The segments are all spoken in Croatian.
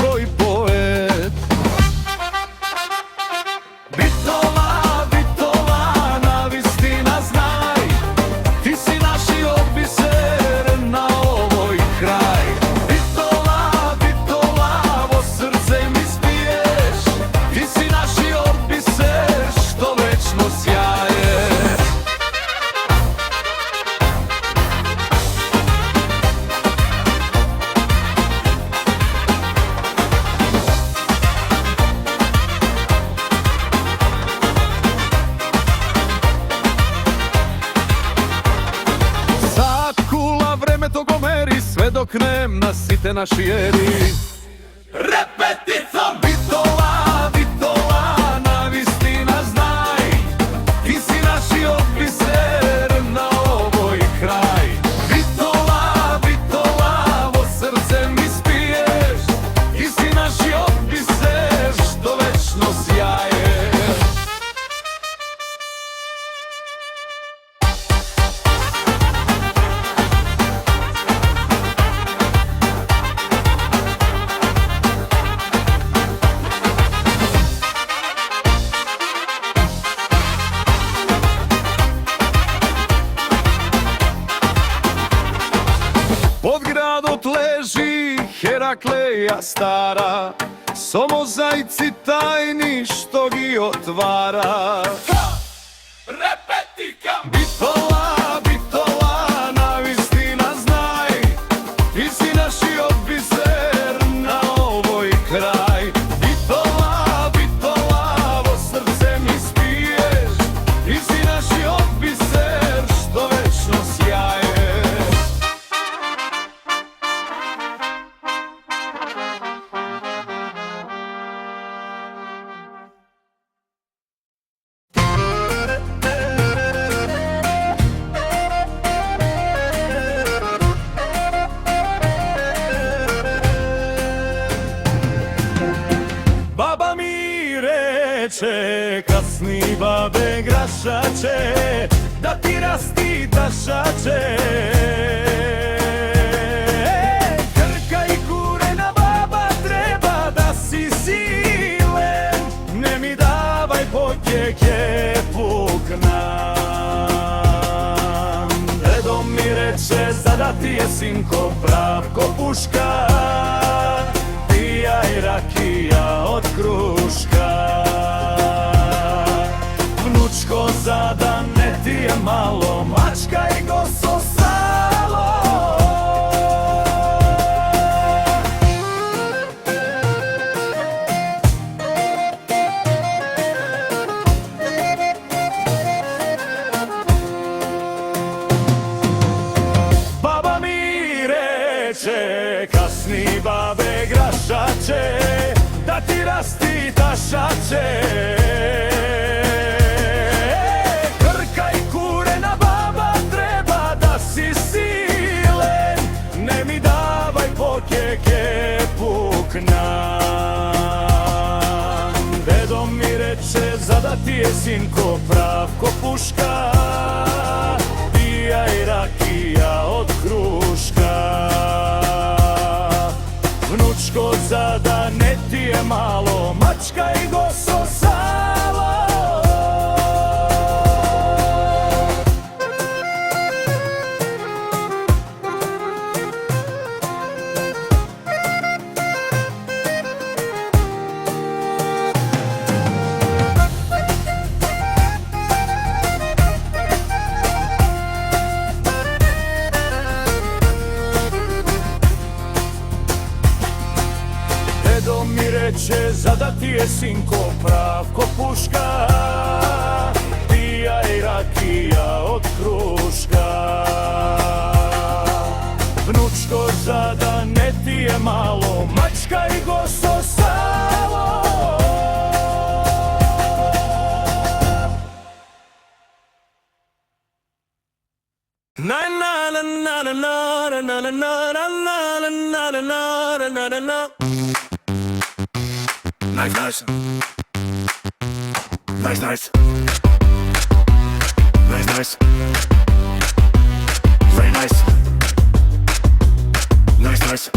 koji poet. Bitola, Bitola, na vistina znaj, ti si naši biser na ovoj kraj. Bitola, Bitola, vo srce mi spiješ, ti si naši biser što večno sjaje. Sve dok nem nasite naši jeri. Repeticom! Bitola, Bitola, na vistina znaj, ti si naši biser na ovoj kraj. Bitola, Bitola, vo srce mi spiješ, ti si naši biser što večno sjaje. Pod gradot leži Herakleja stara, somozajci tajni što gi otvara. Repetikam! Bitola, Bitola, na vistina znaj, ti si naši biser na ovoj kraj. Bitola, Bitola, vo srce mi spiješ, ti si naši biser što večno sjaje. Baba mi reče, kasni babe grašače, da ti rasti dašače. Krka i kurena baba treba da si silen, ne mi davaj potjeke pukna. Dedo mi reče, zada ti je sinko prav ko puška, i rakija od kruška. Vnučko, zada ne ti je malo, mačka i goso salo. Baba mi reče, kasni babe grašače, da ti rasti tašače. Krka i kurena baba treba da si silen, ne mi davaj potjeke pukna. Dedo mi reče, zada ti je sinko prav ko puška, pija i rakija od kruška. Vnučko, zada ne ti je malo, mačka i goso salo. Dedo mi reče, zada ti je sinko prav ko puška, pija i rakija od kruška. Vnučko, zada ne ti je malo, mačka i goso salo. Na na na na na na na na na na na na na na na. Nice, nice. Nice, nice. Nice, nice. Very nice. Nice, nice.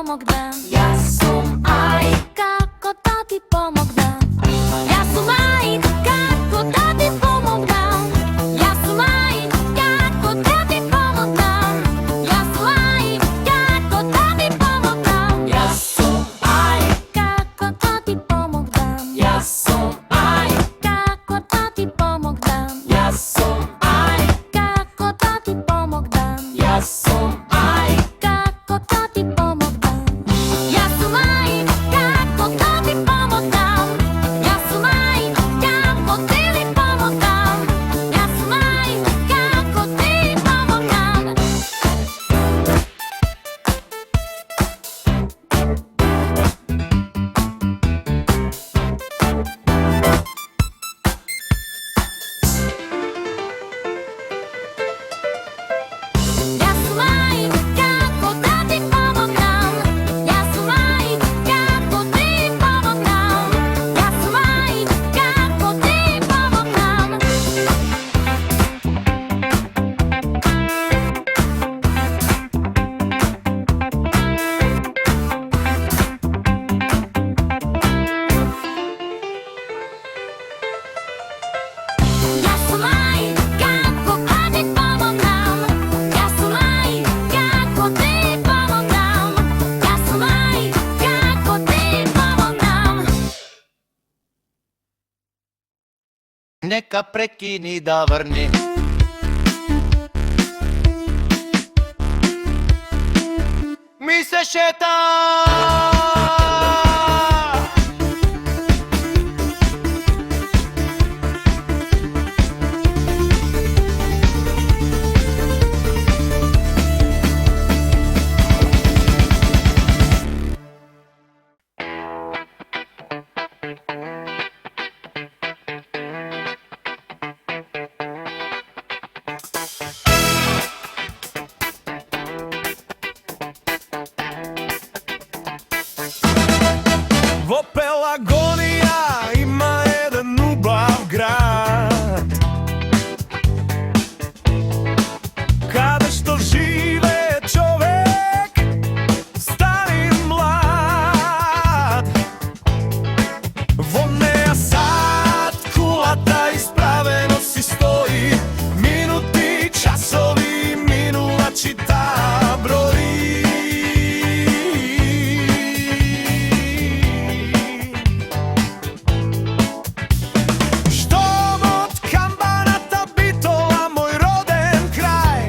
pomognem? Ja sum aj, kako da ti pomognem? Ja sum aj, kako da ti pomognem? Ja sum aj, kako da ti pomognem? Ja sum aj, kako da ti pomognem? Ja sum aj, kako da ti pomognem? Ja sum aj, kako da ti pomognem? Ja sum aj, kako da ti pomognem? Ja sum aj, kako da ti pomognem? Ja sum aj, kako da ti pomognem? Ja sum aj, kako ti li pomognem? Ja sum aj, kako ti pomognem? Ja sum aj, kako da ti pomognem? Ja sum aj, kako ti pomognem? Ja sum aj, kako ti pomognem? Ja sum aj, kako da ti pomognem? Ja sum aj, kako ti pomognem? Ja sum aj, kako ti pomognem? Neka prekini da vrni. Mi se šeta. Vo Pelagonija ima jedan ubav grad, kada što žive čovek, star i mlad. Vonea sad kulata ispraveno si stoji, minuti, časovi, minula čita broji. Štom od Kambanata, Bitola, moj roden kraj,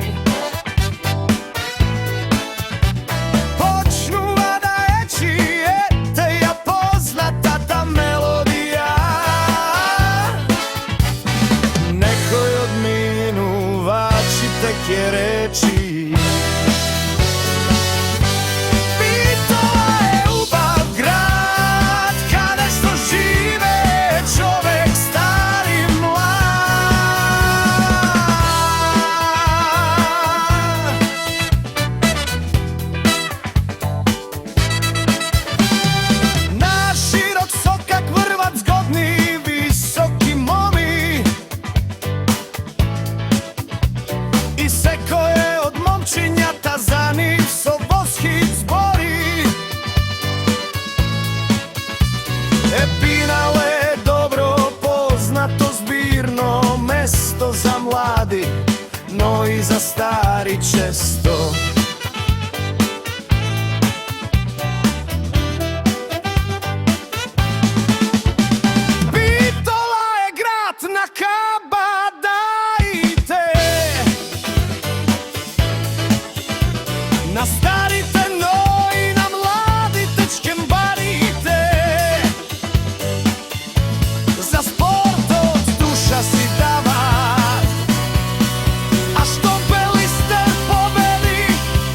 počnuva da eći, ete ja poznata ta melodija. Nekoj od minuvači tek je reči. Bitola je ubav grad, kada što žive čovek, star i mlad. Na širok sokak vrvac, zgodni visoki momi, i seko je od momčinjata, za njih so voshit zbori. Epinale, dobro poznato zbirno mesto za mladi, no i za stari često. Bitola je grad na Kabadajte, nastarite no i na mladi tečkem barite. Za sport od duša si davat, a što belister pobedi,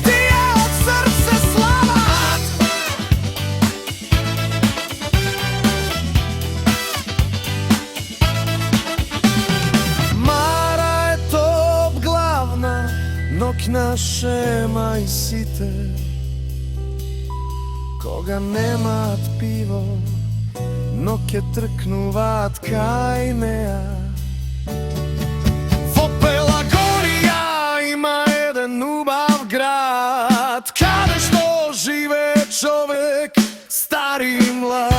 ti je od srce slavat. Mara je top glavna, nokna šema i site, koga nemat pivo, noke trknuvat kajneja. Vo Pelagonija ima jedan ubav grad, kada što žive stari i mlad.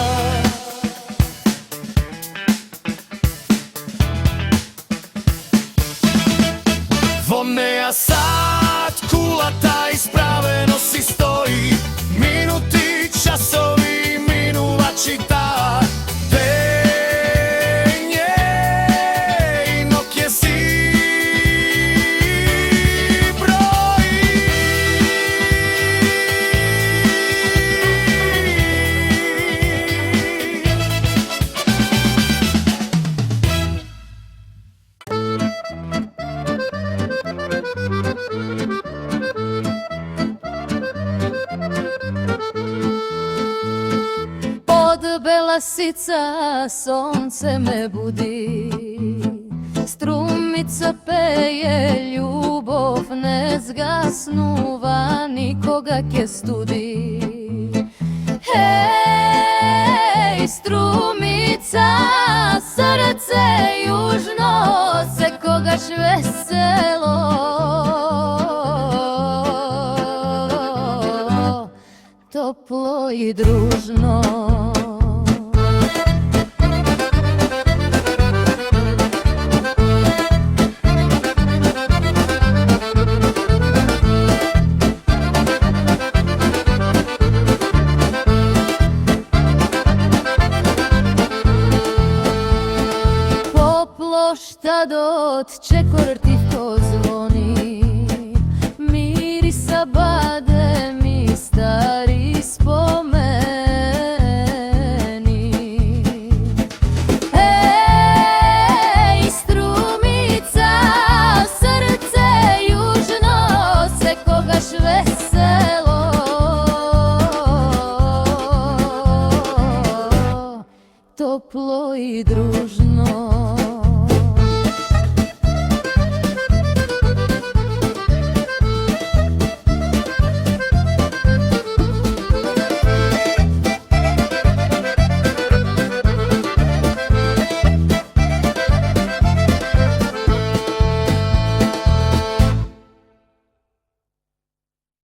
Voneja sad kulata ispraveno si stoji, minuti, časovi, minuvači ta penje i Nokia si broji. Pod belasica sonce me budi, strumica peje, ljubov ne zgasnuva, nikoga ke studi. Hej, strumica, srce južno, se kogaš veselo, toplo i družno. Po plošta dot čekortivko zvoni, mirisa bade mi stari spomeni. Ej, strumica, srce južno, se kogaš veselo, toplo i družno.